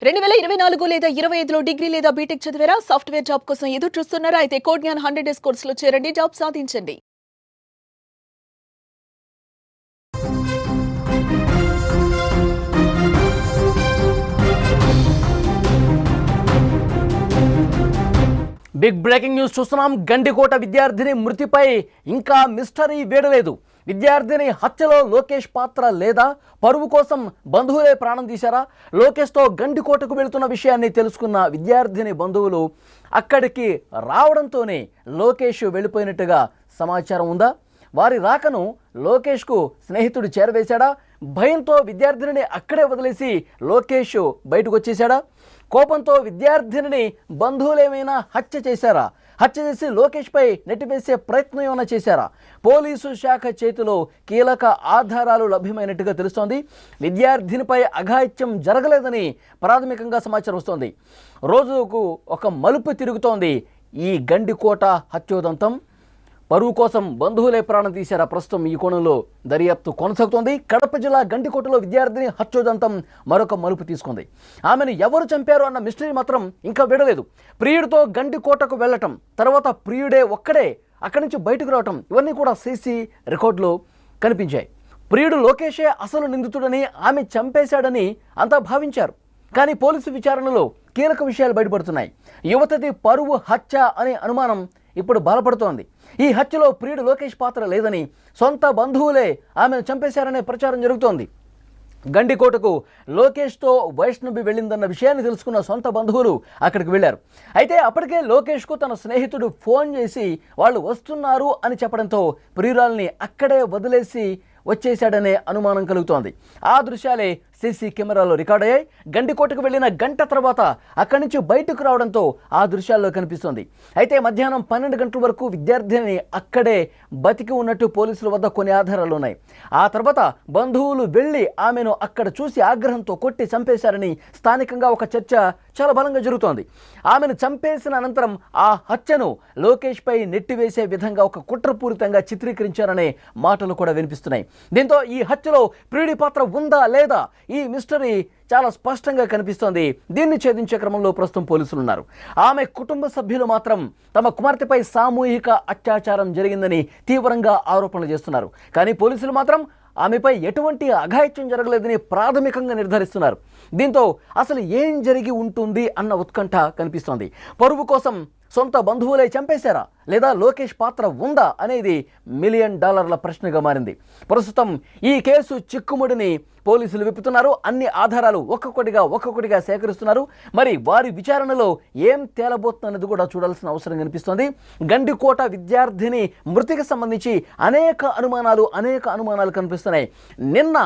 2024 లేదా 25లో డిగ్రీ లేదా బీటెక్ చదివారా? సాఫ్ట్‌వేర్ జాబ్ కోసం ఎదురు చూస్తున్నారా? అయితే కోడ్ జ్ఞాన్ 100 డేస్ కోర్సులో చేరండి, జాబ్ సాధించండి. బిగ్ బ్రేకింగ్ న్యూస్ చూస్తున్నాం. గండికోట విద్యార్థిని మృతిపై ఇంకా మిస్టరీ వీడలేదు. విద్యార్థిని హత్యలో లోకేష్ పాత్ర లేదా? పరువు కోసం బంధువులే ప్రాణం తీశారా? లోకేష్తో గండికోటకు వెళుతున్న విషయాన్ని తెలుసుకున్న విద్యార్థిని బంధువులు అక్కడికి రావడంతోనే లోకేష్ వెళ్ళిపోయినట్టుగా సమాచారం ఉందా? వారి రాకను లోకేష్కు స్నేహితుడు చేరవేశాడా? భయంతో విద్యార్థినిని అక్కడే వదిలేసి లోకేష్ బయటకు వచ్చేశాడా? కోపంతో విద్యార్థినిని బంధువులేమైనా హత్య చేశారా? హత్య చేసి లోకేష్పై నెట్టివేసే ప్రయత్నం ఏమైనా చేశారా? పోలీసు శాఖ చేతిలో కీలక ఆధారాలు లభ్యమైనట్టుగా తెలుస్తోంది. విద్యార్థినిపై అఘాయిత్యం జరగలేదని ప్రాథమికంగా సమాచారం వస్తోంది. రోజుకు ఒక మలుపు తిరుగుతోంది ఈ గండికోట హత్యోదంతం. పరువు కోసం బంధువులే ప్రాణం తీశారా? ప్రస్తుతం ఈ కోణంలో దర్యాప్తు కొనసాగుతోంది. కడప జిల్లా గండికోటలో విద్యార్థిని హత్యోదంతం మరొక మలుపు తీసుకుంది. ఆమెను ఎవరు చంపారు అన్న మిస్టరీ మాత్రం ఇంకా విడలేదు. ప్రియుడితో గండికోటకు వెళ్ళటం, తర్వాత ప్రియుడే ఒక్కడే అక్కడి నుంచి బయటకు రావటం, ఇవన్నీ కూడా సీసీ రికార్డులో కనిపించాయి. ప్రియుడు లోకేషే అసలు నిందితుడని, ఆమె చంపేశాడని అంతా భావించారు. కానీ పోలీసు విచారణలో కీలక విషయాలు బయటపడుతున్నాయి. యువతది పరువు హత్య అనే అనుమానం ఇప్పుడు బలపడుతోంది. ఈ హత్యలో ప్రియుడు లోకేష్ పాత్ర లేదని, సొంత బంధువులే ఆమెను చంపేశారనే ప్రచారం జరుగుతోంది. గండికోటకు లోకేష్తో వైష్ణవి వెళ్ళిందన్న విషయాన్ని తెలుసుకున్న సొంత బంధువులు అక్కడికి వెళ్ళారు. అయితే అప్పటికే లోకేష్కు తన స్నేహితుడు ఫోన్ చేసి వాళ్ళు వస్తున్నారు అని చెప్పడంతో ప్రియురాల్ని అక్కడే వదిలేసి వచ్చేశాడనే అనుమానం కలుగుతోంది. ఆ దృశ్యాలే సీసీ కెమెరాలో రికార్డ్ అయ్యాయి. గండికోటకు వెళ్ళిన గంట తర్వాత అక్కడి నుంచి బయటకు రావడంతో ఆ దృశ్యాల్లో కనిపిస్తోంది. అయితే మధ్యాహ్నం 12 గంటల వరకు విద్యార్థిని అక్కడే బతికి ఉన్నట్టు పోలీసుల వద్ద కొన్ని ఆధారాలు ఉన్నాయి. ఆ తర్వాత బంధువులు వెళ్ళి ఆమెను అక్కడ చూసి ఆగ్రహంతో కొట్టి చంపేశారని స్థానికంగా ఒక చర్చ చాలా బలంగా జరుగుతోంది. ఆమెను చంపేసిన అనంతరం ఆ హత్యను లోకేష్పై నెట్టివేసే విధంగా ఒక కుట్రపూరితంగా చిత్రీకరించారనే మాటలు కూడా వినిపిస్తున్నాయి. దీంతో ఈ హత్యలో ప్రియుడి పాత్ర ఉందా లేదా? ఈ మిస్టరీ చాలా స్పష్టంగా కనిపిస్తోంది. దీన్ని ఛేదించే క్రమంలో ప్రస్తుతం పోలీసులు ఉన్నారు. ఆమె కుటుంబ సభ్యులు మాత్రం తమ కుమార్తెపై సామూహిక అత్యాచారం జరిగిందని తీవ్రంగా ఆరోపణలు చేస్తున్నారు. కానీ పోలీసులు మాత్రం ఆమెపై ఎటువంటి అఘాయిత్యం జరగలేదని ప్రాథమికంగా నిర్ధారిస్తున్నారు. దీంతో అసలు ఏం జరిగి ఉంటుంది అన్న ఉత్కంఠ కనిపిస్తోంది. పరువు కోసం సొంత బంధువులే చంపేశారా లేదా లోకేష్ పాత్ర ఉందా అనేది $1 మిలియన్ ప్రశ్నగా మారింది. ప్రస్తుతం ఈ కేసు చిక్కుముడిని పోలీసులు విప్పుతున్నారు. అన్ని ఆధారాలు ఒక్కొక్కటిగా సేకరిస్తున్నారు. మరి వారి విచారణలో ఏం తేలబోతున్నది కూడా చూడాల్సిన అవసరం కనిపిస్తోంది. గండికోట విద్యార్థిని మృతికి సంబంధించి అనేక అనుమానాలు కనిపిస్తున్నాయి. నిన్న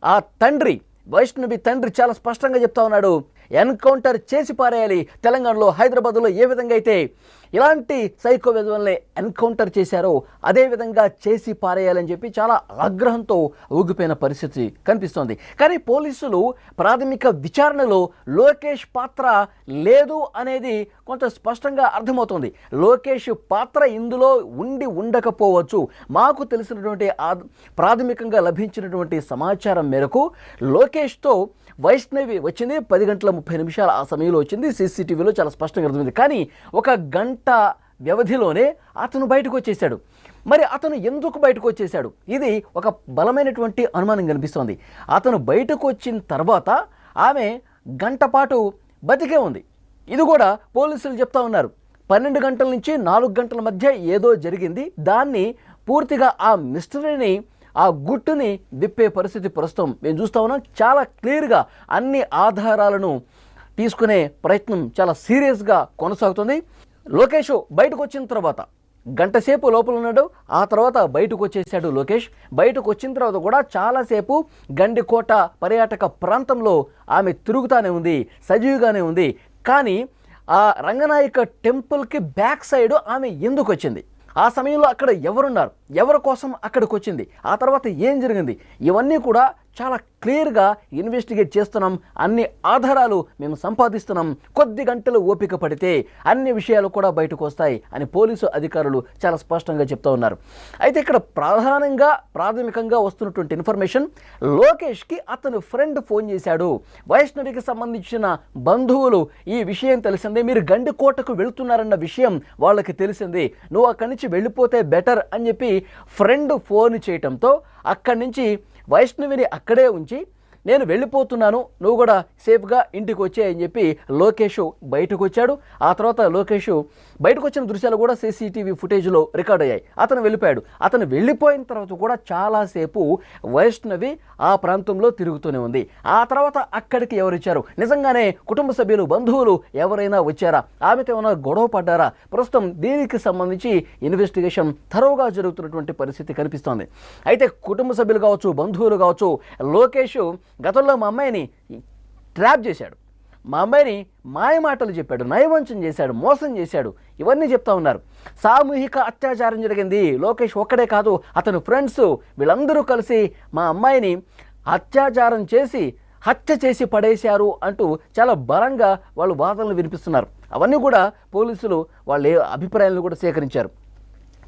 ఆ తండ్రి, వైష్ణవి తండ్రి చాలా స్పష్టంగా చెప్తా ఉన్నాడు, ఎన్కౌంటర్ చేసి పారేయాలి. తెలంగాణలో, హైదరాబాద్లో ఏ విధంగా అయితే ఇలాంటి సైకో విధుల్ని ఎన్కౌంటర్ చేశారో అదే విధంగా చేసి పారేయాలని చెప్పి చాలా ఆగ్రహంతో ఊగిపోయిన పరిస్థితి కనిపిస్తోంది. కానీ పోలీసులు ప్రాథమిక విచారణలో లోకేష్ పాత్ర లేదు అనేది కొంత స్పష్టంగా అర్థమవుతోంది. లోకేష్ పాత్ర ఇందులో ఉండకపోవచ్చు. మాకు తెలిసినటువంటి ప్రాథమికంగా లభించినటువంటి సమాచారం మేరకు లోకేష్తో వైష్ణవి వచ్చింది 10:30 ఆ సమయంలో వచ్చింది. సీసీటీవీలో చాలా స్పష్టంగా అర్థమైంది. కానీ ఒక గంట వ్యవధిలోనే అతను బయటకు వచ్చేసాడు. మరి అతను ఎందుకు బయటకు వచ్చేసాడు? ఇది ఒక బలమైనటువంటి అనుమానం కనిపిస్తోంది. అతను బయటకు వచ్చిన తర్వాత ఆమె గంట పాటు బతికే ఉంది. ఇది కూడా పోలీసులు చెప్తా ఉన్నారు. 12 గంటల నుంచి 4 గంటల మధ్య ఏదో జరిగింది. దాన్ని పూర్తిగా ఆ మిస్టరీని, ఆ గుట్టుని విప్పే పరిస్థితి ప్రస్తుతం మేము చూస్తూ ఉన్నాం. చాలా క్లియర్గా అన్ని ఆధారాలను తీసుకునే ప్రయత్నం చాలా సీరియస్గా కొనసాగుతుంది. లోకేష్ బయటకు వచ్చిన తర్వాత గంటసేపు లోపల ఉన్నాడు. ఆ తర్వాత బయటకు వచ్చేసాడు లోకేష్. బయటకు వచ్చిన తర్వాత కూడా చాలాసేపు గండికోట పర్యాటక ప్రాంతంలో ఆమె తిరుగుతూనే ఉంది, సజీవుగానే ఉంది. కానీ ఆ రంగనాయక టెంపుల్కి బ్యాక్ సైడ్ ఆమె ఎందుకు వచ్చింది? ఆ సమయంలో అక్కడ ఎవరున్నారు, ఎవరి కోసం అక్కడికి వచ్చింది, ఆ తర్వాత ఏం జరిగింది, ఇవన్నీ కూడా చాలా క్లియర్గా ఇన్వెస్టిగేట్ చేస్తున్నాం, అన్ని ఆధారాలు మేము సంపాదిస్తున్నాం, కొద్ది గంటలు ఓపిక పడితే అన్ని విషయాలు కూడా బయటకు వస్తాయి అని పోలీసు అధికారులు చాలా స్పష్టంగా చెప్తూ ఉన్నారు. అయితే ఇక్కడ ప్రాథమికంగా వస్తున్నటువంటి ఇన్ఫర్మేషన్, లోకేష్కి అతను ఫ్రెండ్ ఫోన్ చేశాడు. వైష్ణవికి సంబంధించిన బంధువులు ఈ విషయం తెలిసిందే, మీరు గండికోటకు వెళుతున్నారన్న విషయం వాళ్ళకి తెలిసింది, నువ్వు అక్కడి నుంచి వెళ్ళిపోతే బెటర్ అని చెప్పి ఫ్రెండ్ ఫోన్ చేయటంతో అక్కడి నుంచి వైష్ణవిని అక్కడే ఉంచి నేను వెళ్ళిపోతున్నాను, నువ్వు కూడా సేఫ్గా ఇంటికి వచ్చాయని చెప్పి లోకేష్ బయటకు వచ్చాడు. ఆ తర్వాత లోకేష్ బయటకు వచ్చిన దృశ్యాలు కూడా సీసీటీవీ ఫుటేజ్లో రికార్డ్ అయ్యాయి. అతను వెళ్ళిపోయాడు. అతను వెళ్ళిపోయిన తర్వాత కూడా చాలాసేపు వైష్ణవి ఆ ప్రాంతంలో తిరుగుతూనే ఉంది. ఆ తర్వాత అక్కడికి ఎవరు వచ్చారు, నిజంగానే కుటుంబ సభ్యులు బంధువులు ఎవరైనా వచ్చారా, ఆమెతో ఏమైనా గొడవ పడ్డారా, ప్రస్తుతం దీనికి సంబంధించి ఇన్వెస్టిగేషన్ థరోగా జరుగుతున్నటువంటి పరిస్థితి కనిపిస్తోంది. అయితే కుటుంబ సభ్యులు కావచ్చు, బంధువులు కావచ్చు, లోకేష్ గతంలో మా అమ్మాయిని ట్రాప్ చేశాడు, మా అమ్మాయిని మాయమాటలు చెప్పాడు, నయవంచన చేశాడు, మోసం చేశాడు, ఇవన్నీ చెప్తా ఉన్నారు. సామూహిక అత్యాచారం జరిగింది, లోకేష్ ఒక్కడే కాదు అతని ఫ్రెండ్స్ వీళ్ళందరూ కలిసి మా అమ్మాయిని అత్యాచారం చేసి హత్య చేసి పడేశారు అంటూ చాలా బలంగా వాళ్ళు వాదనలు వినిపిస్తున్నారు. అవన్నీ కూడా పోలీసులు వాళ్ళ అభిప్రాయాలను కూడా సేకరించారు.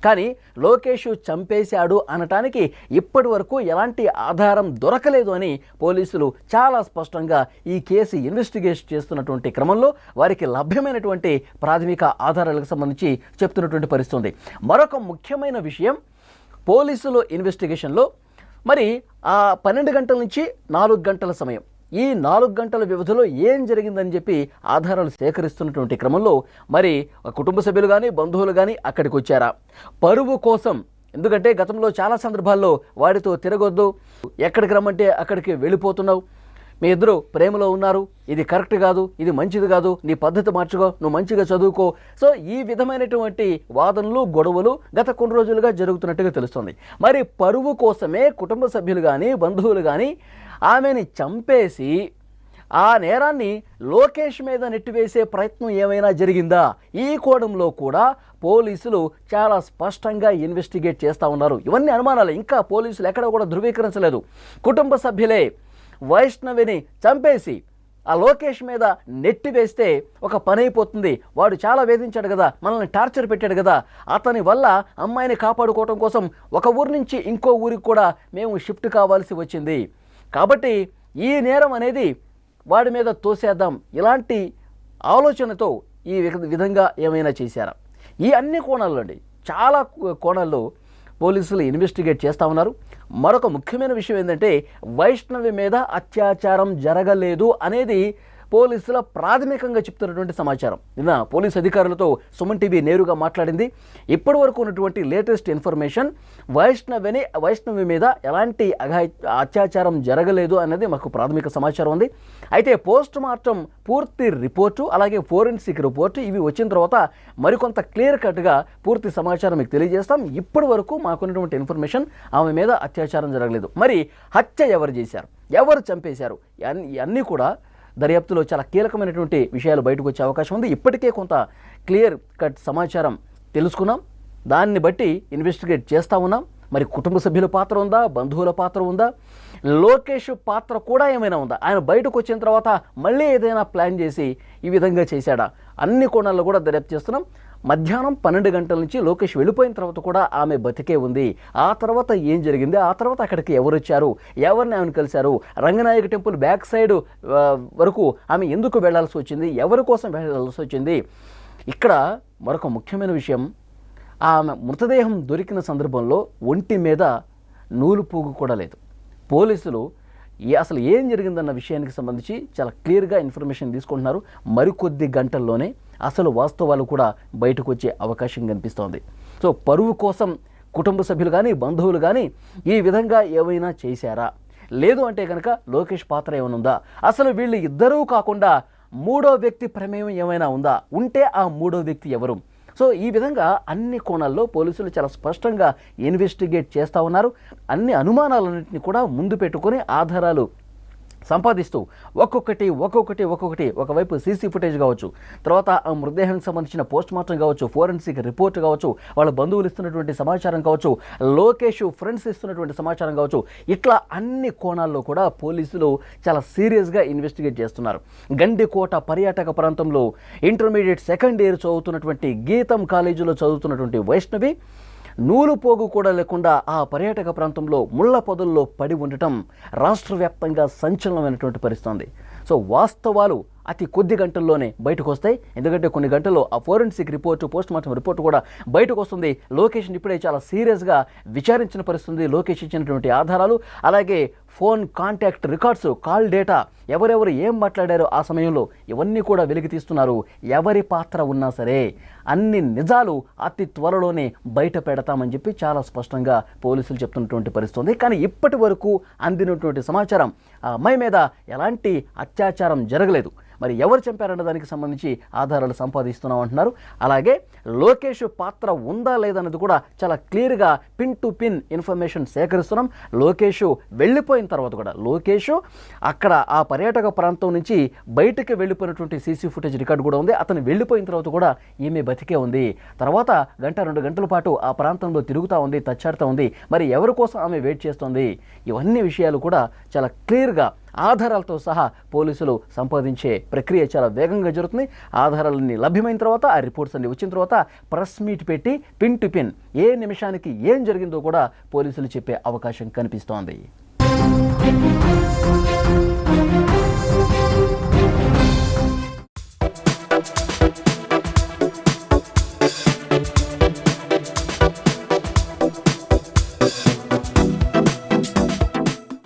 కానీ లోకేష్ చంపేశాడు అనటానికి ఇప్పటి వరకు ఎలాంటి ఆధారం దొరకలేదు అని పోలీసులు చాలా స్పష్టంగా ఈ కేసు ఇన్వెస్టిగేట్ చేస్తున్నటువంటి క్రమంలో వారికి లభ్యమైనటువంటి ప్రాథమిక ఆధారాలకు సంబంధించి చెప్తున్నటువంటి పరిస్థితి ఉంది. మరొక ముఖ్యమైన విషయం, పోలీసులు ఇన్వెస్టిగేషన్లో మరి ఆ 12 గంటల నుంచి 4 గంటల సమయం, ఈ 4 గంటల వ్యవధిలో ఏం జరిగిందని చెప్పి ఆధారాలు సేకరిస్తున్నటువంటి క్రమంలో మరి కుటుంబ సభ్యులు కానీ బంధువులు కానీ అక్కడికి వచ్చారా పరువు కోసం, ఎందుకంటే గతంలో చాలా సందర్భాల్లో వాడితో తిరగొద్దు, ఎక్కడికి రమ్మంటే అక్కడికి వెళ్ళిపోతున్నావు, మీ ఇద్దరు ప్రేమలో ఉన్నారు, ఇది కరెక్ట్ కాదు, ఇది మంచిది కాదు, నీ పద్ధతి మార్చుకో, నువ్వు మంచిగా చదువుకో. సో ఈ విధమైనటువంటి వాదనలు గొడవలు గత కొన్ని రోజులుగా జరుగుతున్నట్టుగా తెలుస్తుంది. మరి పరువు కోసమే కుటుంబ సభ్యులు కానీ బంధువులు కానీ ఆమెని చంపేసి ఆ నేరాన్ని లోకేష్ మీద నెట్టివేసే ప్రయత్నం ఏమైనా జరిగిందా, ఈ కోణంలో కూడా పోలీసులు చాలా స్పష్టంగా ఇన్వెస్టిగేట్ చేస్తూ ఉన్నారు. ఇవన్నీ అనుమానాలు, ఇంకా పోలీసులు ఎక్కడ కూడా ధృవీకరించలేదు. కుటుంబ సభ్యులే వైష్ణవిని చంపేసి ఆ లోకేష్ మీద నెట్టివేస్తే ఒక పని అయిపోతుంది, వాడు చాలా వేధించాడు కదా, మనల్ని టార్చర్ పెట్టాడు కదా, అతని వల్ల అమ్మాయిని కాపాడుకోవడం కోసం ఒక ఊరి నుంచి ఇంకో ఊరికి కూడా మేము షిఫ్ట్ కావాల్సి వచ్చింది, కాబట్టి ఈ నేరం అనేది వాడి మీద తోసేద్దాం, ఇలాంటి ఆలోచనతో ఈ విధంగా ఏమైనా చేశారా, ఈ అన్ని కోణాల్లో అండి చాలా కోణాల్లో పోలీసులు ఇన్వెస్టిగేట్ చేస్తూ ఉన్నారు. మరొక ముఖ్యమైన విషయం ఏంటంటే, వైష్ణవి మీద అత్యాచారం జరగలేదు అనేది పోలీసుల ప్రాథమికంగా చెప్తున్నటువంటి సమాచారం. నిన్న పోలీసు అధికారులతో సుమన్ టీవీ నేరుగా మాట్లాడింది. ఇప్పటి వరకు ఉన్నటువంటి లేటెస్ట్ ఇన్ఫర్మేషన్, వైష్ణవి మీద ఎలాంటి అత్యాచారం జరగలేదు అనేది మాకు ప్రాథమిక సమాచారం ఉంది. అయితే పోస్ట్ మార్టం పూర్తి రిపోర్టు అలాగే ఫోరెన్సిక్ రిపోర్టు ఇవి వచ్చిన తర్వాత మరికొంత క్లియర్ కట్గా పూర్తి సమాచారం మీకు తెలియజేస్తాం. ఇప్పటి వరకు మాకున్నటువంటి ఇన్ఫర్మేషన్, ఆమె మీద అత్యాచారం జరగలేదు. మరి హత్య ఎవరు చేశారు, ఎవరు చంపేశారు, ఇవన్నీ కూడా దర్యాప్తులో చాలా కీలకమైనటువంటి విషయాలు బయటకు వచ్చే అవకాశం ఉంది. ఇప్పటికే కొంత క్లియర్ కట్ సమాచారం తెలుసుకున్నాం, దాన్ని బట్టి ఇన్వెస్టిగేట్ చేస్తూ ఉన్నాం. మరి కుటుంబ సభ్యుల పాత్ర ఉందా, బంధువుల పాత్ర ఉందా, లోకేష్ పాత్ర కూడా ఏమైనా ఉందా, ఆయన బయటకు వచ్చిన తర్వాత మళ్ళీ ఏదైనా ప్లాన్ చేసి ఈ విధంగా చేశాడా, అన్ని కోణాల్లో కూడా దర్యాప్తు చేస్తున్నాం. మధ్యాహ్నం 12 గంటల నుంచి లోకేష్ వెళ్ళిపోయిన తర్వాత కూడా ఆమె బతికే ఉంది. ఆ తర్వాత ఏం జరిగింది, ఆ తర్వాత అక్కడికి ఎవరు వచ్చారు, ఎవరిని ఆమెను కలిశారు, రంగనాయక టెంపుల్ బ్యాక్ సైడ్ వరకు ఆమె ఎందుకు వెళ్లాల్సి వచ్చింది, ఎవరి కోసం వెళ్లాల్సి వచ్చింది. ఇక్కడ మరొక ముఖ్యమైన విషయం, ఆమె మృతదేహం దొరికిన సందర్భంలో ఒంటి మీద నూలు పోగు కూడా లేదు. పోలీసులు అసలు ఏం జరిగిందన్న విషయానికి సంబంధించి చాలా క్లియర్గా ఇన్ఫర్మేషన్ తీసుకుంటున్నారు. మరికొద్ది గంటల్లోనే అసలు వాస్తవాలు కూడా బయటకు వచ్చే అవకాశం కనిపిస్తోంది. సో పరువు కోసం కుటుంబ సభ్యులు కానీ బంధువులు కానీ ఈ విధంగా ఏమైనా చేశారా, లేదు అంటే కనుక లోకేష్ పాత్ర ఏమైనా ఉందా, అసలు వీళ్ళు ఇద్దరూ కాకుండా మూడో వ్యక్తి ప్రమేయం ఏమైనా ఉందా, ఉంటే ఆ మూడో వ్యక్తి ఎవరు. సో ఈ విధంగా అన్ని కోణాల్లో పోలీసులు చాలా స్పష్టంగా ఇన్వెస్టిగేట్ చేస్తూ ఉన్నారు. అన్ని అనుమానాలన్నింటినీ కూడా ముందు పెట్టుకొని ఆధారాలు సంపాదిస్తూ ఒక్కొక్కటి ఒకవైపు సీసీ ఫుటేజ్ కావచ్చు, తర్వాత ఆ మృతదేహానికి సంబంధించిన పోస్ట్ మార్టం కావచ్చు, ఫోరెన్సిక్ రిపోర్ట్ కావచ్చు, వాళ్ళ బంధువులు ఇస్తున్నటువంటి సమాచారం కావచ్చు, లోకేష్ ఫ్రెండ్స్ ఇస్తున్నటువంటి సమాచారం కావచ్చు, ఇట్లా అన్ని కోణాల్లో కూడా పోలీసులు చాలా సీరియస్గా ఇన్వెస్టిగేట్ చేస్తున్నారు. గండికోట పర్యాటక ప్రాంతంలో ఇంటర్మీడియట్ సెకండ్ ఇయర్ చదువుతున్నటువంటి గీతం కాలేజీలో చదువుతున్నటువంటి వైష్ణవి నూలు పోగు కూడా లేకుండా ఆ పర్యాటక ప్రాంతంలో ముళ్ళ పొదల్లో పడి ఉండటం రాష్ట్ర వ్యాప్తంగా సంచలనమైనటువంటి పరిస్థితి. సో వాస్తవాలు అతి కొద్ది గంటల్లోనే బయటకు వస్తాయి. ఎందుకంటే కొన్ని గంటల్లో ఆ forensic report, post mortem report కూడా బయటకు వస్తుంది. లోకేష్ని ఇప్పుడే చాలా సీరియస్గా విచారించిన పరిస్థితి. లోకేష్ ఇచ్చినటువంటి ఆధారాలు, అలాగే phone contact records, call data, ఎవరెవరు ఏం మాట్లాడారో ఆ సమయంలో ఇవన్నీ కూడా వెలికి తీస్తున్నారు. ఎవరి పాత్ర ఉన్నా సరే అన్ని నిజాలు అతి త్వరలోనే బయట పెడతామని చెప్పి చాలా స్పష్టంగా పోలీసులు చెప్తున్నటువంటి పరిస్థితి. కానీ ఇప్పటి వరకు అందినటువంటి సమాచారం ఆ అమ్మాయి మీద ఎలాంటి అత్యాచారం జరగలేదు. మరి ఎవరు చంపారన్న దానికి సంబంధించి ఆధారాలు సంపాదిస్తున్నాం అంటున్నారు. అలాగే లోకేష్ పాత్ర ఉందా లేదన్నది కూడా చాలా క్లియర్గా పిన్ టు పిన్ ఇన్ఫర్మేషన్ సేకరిస్తున్నాం. లోకేష్ వెళ్ళిపోయిన తర్వాత కూడా, లోకేష్ అక్కడ ఆ పర్యాటక ప్రాంతం నుంచి బయటకు వెళ్ళిపోయినటువంటి సీసీ ఫుటేజ్ రికార్డు కూడా ఉంది. అతను వెళ్ళిపోయిన తర్వాత కూడా ఈమె బతికే ఉంది. తర్వాత 1-2 గంటల పాటు ఆ ప్రాంతంలో తిరుగుతూ ఉంది, తచ్చాడుతూ ఉంది. మరి ఎవరి కోసం ఆమె వెయిట్ చేస్తుంది? ఇవన్నీ విషయాలు కూడా చాలా క్లియర్గా ఆధారాలతో సహా పోలీసులు సంపాదించే ప్రక్రియ చాలా వేగంగా జరుగుతుంది. ఆధారాలన్నీ లభ్యమైన తర్వాత, ఆ రిపోర్ట్స్ అన్ని వచ్చిన తర్వాత ప్రెస్ మీట్ పెట్టి పిన్ టు పిన్ ఏ నిమిషానికి ఏం జరిగిందో కూడా పోలీసులు చెప్పే అవకాశం కనిపిస్తోంది.